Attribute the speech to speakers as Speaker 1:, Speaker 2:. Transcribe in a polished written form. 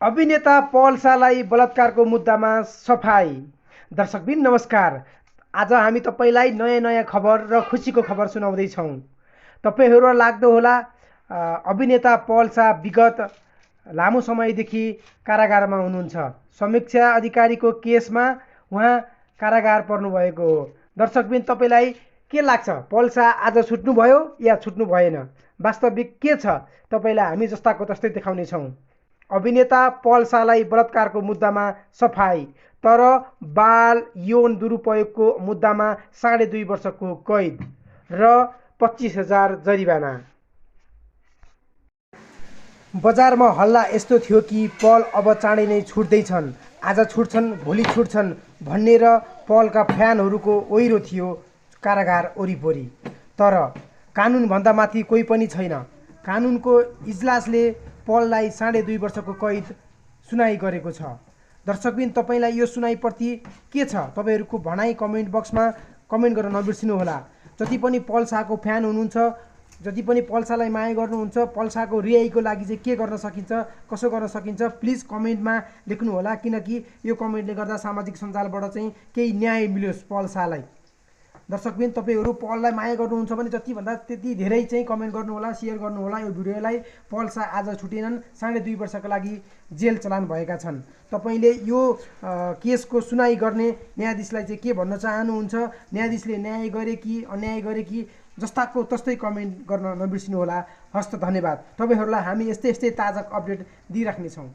Speaker 1: अभिनेता पल शाहलाई बलात्कारको मुद्दामा सफाई। दर्शकबिन नमस्कार। आज हामी तपाईलाई नयाँ खबर र खुसीको खबर सुनाउँदैछौँ। तपाईहरुलाई लाग्दो होला अभिनेता पल शाह विगत लामो समयदेखि कारागारमा हुनुहुन्छ। समीक्षा अधिकारीको केसमा उहाँ कारागार पर्नुभएको हो। दर्शकबिन तपाईलाई के लाग्छ, पल शाह आज छुट्नु भयो या छुट्नु भएन? वास्तविक के छ तपाईलाई हामी जस्ताको तस्तै देखाउने छौँ। अभिनेता पल शाहलाई बलात्कारको मुद्दामा सफाई, तर बाल यौन दुरुपयोगको मुद्दामा 2.5 वर्षको कैद र 25,000 जरिवाना। बजारमा हल्ला यस्तो थियो कि पल अब चाँडै नै छुट्दैछन्, आज छुट्छन् भोलि छुट्छन् भनेर पलका फ्यानहरूको ओइरो थियो कारागार वरिपरि। तर कानुनभन्दा माथि कोही पनि छैन। कानुनको इजलासले पललाई 2.5 वर्षको कैद सुनाइ गरेको छ। दर्शकबिन तपाईलाई यो सुनाइप्रति के छ? तपाईहरुको भनाइ कमेन्ट बक्समा कमेन्ट गर्न नबिर्सिनुहोला। जति पनि पल शाहको फ्यान हुनुहुन्छ, जति पनि पल शाहलाई माया गर्नुहुन्छ, पल शाहको रिहाइको लागि चाहिँ के गर्न सकिन्छ, कसो गर्न सकिन्छ, प्लिज कमेन्टमा लेख्नुहोला। किनकि यो कमेन्टले गर्दा सामाजिक सञ्जालबाट चाहिँ केही न्याय मिलोस् पल शाहलाई। दर्शकबिन तपाईहरु पललाई माया गर्नुहुन्छ भने जतिभन्दा त्यति धेरै चाहिँ कमेन्ट गर्नुहोला, सेयर गर्नुहोला यो भिडियोलाई। पल शाह आज छुटेनन्, 2.5 वर्षका लागि जेल चलान भएका छन्। तपाईले यो केसको सुनाइ गर्ने न्यायाधीशलाई चाहिँ के भन्न चाहनुहुन्छ? न्यायाधीशले न्याय गरे कि अन्याय गरे कि जस्ताको तस्तै कमेन्ट गर्न नबिर्सिनुहोला। हस्त धन्यवाद। तपाईहरुलाई हामी यस्तै ताजा अपडेट दिइराख्नेछौँ।